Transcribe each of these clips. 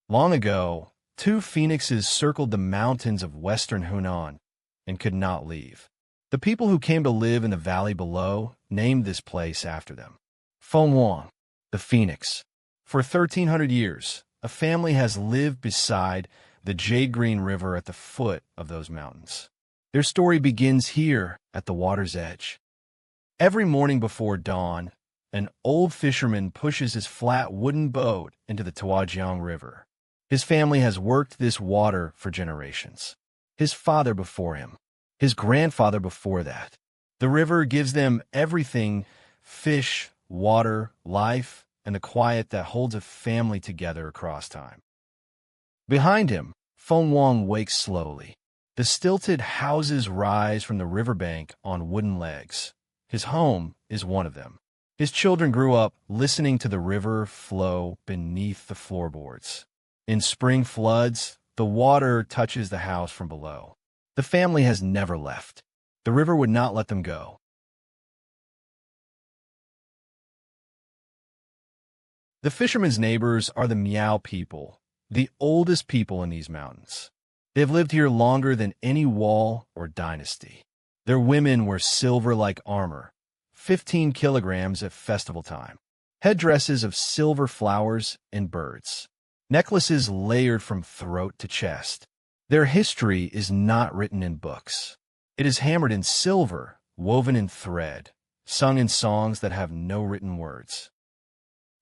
Long ago, two phoenixes circled the mountains of western Hunan and could not leave. The people who came to live in the valley below named this place after them. Fenghuang, the phoenix. For 1,300 years, a family has lived beside the jade-green river at the foot of those mountains. Their story begins here at the water's edge. Every morning before dawn, an old fisherman pushes his flat wooden boat into the Tuojiang River. His family has worked this water for generations. His father before him, his grandfather before that. The river gives them everything: fish, water, life, and the quiet that holds a family together across time. Behind him, Fenghuang wakes slowly. The stilted houses rise from the riverbank on wooden legs. His home is one of them. His children grew up listening to the river flow beneath the floorboards. In spring floods, the water touches the house from below. The family has never left. The river would not let them go. The fishermen's neighbors are the Miao people, the oldest people in these mountains. They have lived here longer than any wall or dynasty. Their women wear silver-like armor, 15 kilograms at festival time, headdresses of silver flowers and birds, necklaces layered from throat to chest. Their history is not written in books. It is hammered in silver, woven in thread, sung in songs that have no written words.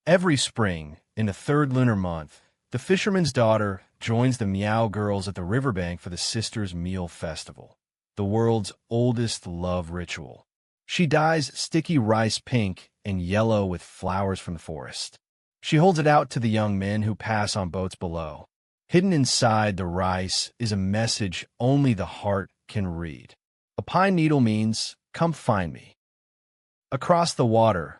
Every spring, in the third lunar month, the fisherman's daughter joins the Miao girls at the riverbank for the Sisters' Meal Festival, the world's oldest love ritual. She dyes sticky rice pink and yellow with flowers from the forest. She holds it out to the young men who pass on boats below. Hidden inside the rice is a message only the heart can read. A pine needle means, "Come find me." Across the water,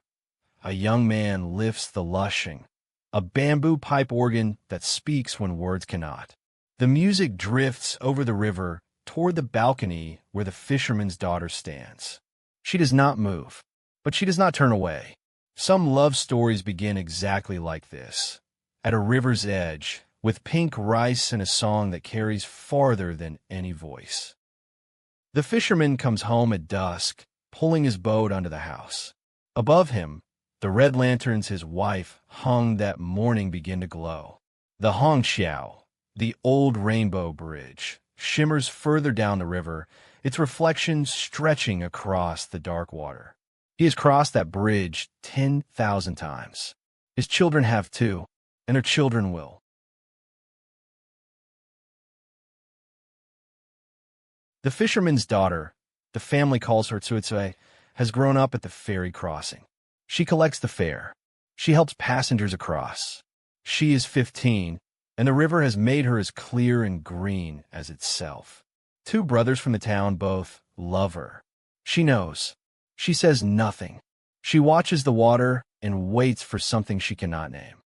a young man lifts the lushing, a bamboo pipe organ that speaks when words cannot. The music drifts over the river toward the balcony where the fisherman's daughter stands. She does not move, but she does not turn away. Some love stories begin exactly like this, at a river's edge, with pink rice and a song that carries farther than any voice. The fisherman comes home at dusk, pulling his boat onto the house. Above him, the red lanterns his wife hung that morning begin to glow. The Hongxiao, the old rainbow bridge, shimmers further down the river, its reflection stretching across the dark water. He has crossed that bridge 10,000 times. His children have too, and their children will. The fisherman's daughter, the family calls her Tsuitsui, has grown up at the ferry crossing. She collects the fare. She helps passengers across. She is 15, and the river has made her as clear and green as itself. Two brothers from the town both love her. She knows. She says nothing. She watches the water and waits for something she cannot name.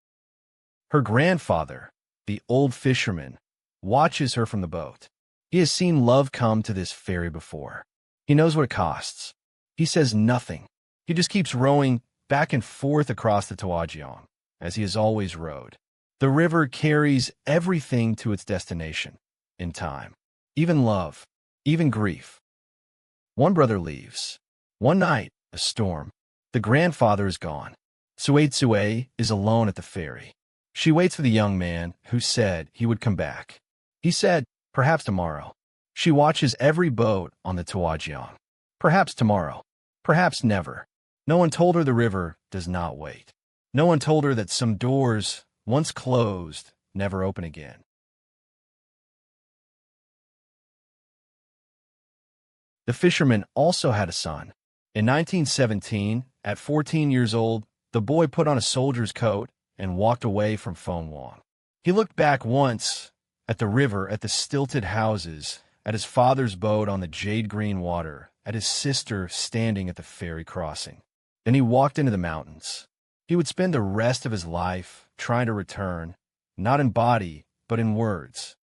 Her grandfather, the old fisherman, watches her from the boat. He has seen love come to this ferry before. He knows what it costs. He says nothing. He just keeps rowing back and forth across the Tuojiang, as he has always rowed. The river carries everything to its destination, in time. Even love, even grief. One brother leaves. One night, a storm. The grandfather is gone. Tsuitsui is alone at the ferry. She waits for the young man who said he would come back. He said, perhaps tomorrow. She watches every boat on the Tuojiang. Perhaps tomorrow. Perhaps never. No one told her the river does not wait. No one told her that some doors, once closed, never open again. The fisherman also had a son. In 1917, at 14 years old, the boy put on a soldier's coat and walked away from Fenghuang. He looked back once at the river, at the stilted houses, at his father's boat on the jade-green water, at his sister standing at the ferry crossing. Then he walked into the mountains. He would spend the rest of his life trying to return, not in body, but in words.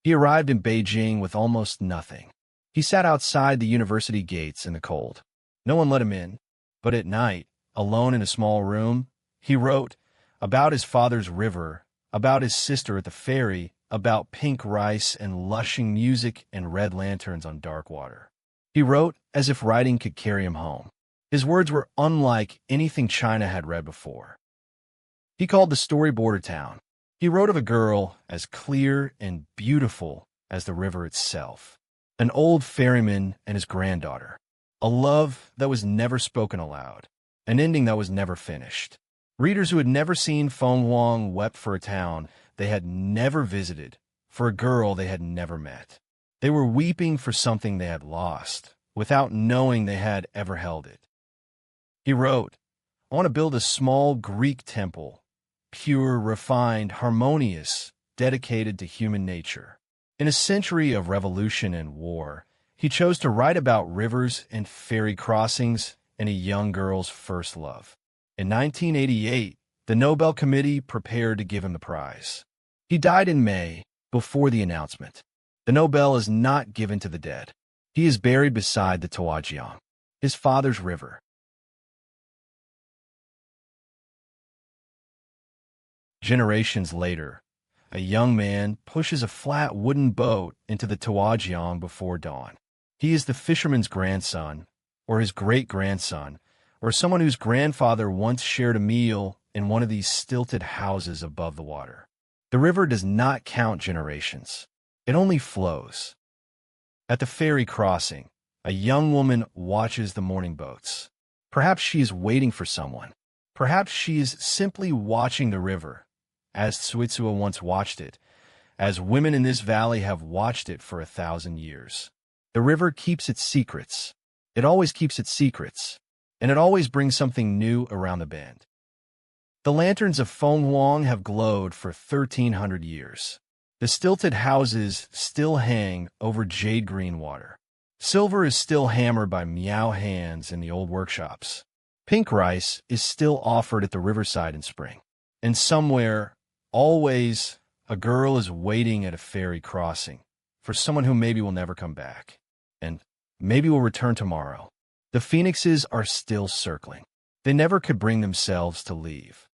He arrived in Beijing with almost nothing. He sat outside the university gates in the cold. No one let him in, but at night, alone in a small room, he wrote about his father's river about his sister at the ferry, about pink rice and lushing music and red lanterns on dark water. He wrote as if writing could carry him home. His words were unlike anything China had read before. He called the story Border Town. He wrote of a girl as clear and beautiful as the river itself, an old ferryman and his granddaughter, a love that was never spoken aloud, an ending that was never finished. Readers who had never seen Fenghuang wept for a town they had never visited, for a girl they had never met. They were weeping for something they had lost, without knowing they had ever held it. He wrote, "I want to build a small Greek temple, pure, refined, harmonious, dedicated to human nature." In a century of revolution and war, he chose to write about rivers and ferry crossings and a young girl's first love. In 1988, the Nobel Committee prepared to give him the prize. He died in May, before the announcement. The Nobel is not given to the dead. He is buried beside the Tuojiang, his father's river. Generations later, a young man pushes a flat wooden boat into the Tuojiang before dawn. He is the fisherman's grandson, or his great-grandson, or someone whose grandfather once shared a meal in one of these stilted houses above the water. The river does not count generations. It only flows. At the ferry crossing, a young woman watches the morning boats. Perhaps she is waiting for someone. Perhaps she is simply watching the river, as Tsuitsua once watched it, as women in this valley have watched it for 1,000 years. The river keeps its secrets. It always keeps its secrets, and it always brings something new around the bend. The lanterns of Fenghuang have glowed for 1,300 years. The stilted houses still hang over jade-green water. Silver is still hammered by Miao hands in the old workshops. Pink rice is still offered at the riverside in spring. And somewhere, always, a girl is waiting at a ferry crossing for someone who maybe will never come back, and maybe will return tomorrow. The phoenixes are still circling. They never could bring themselves to leave.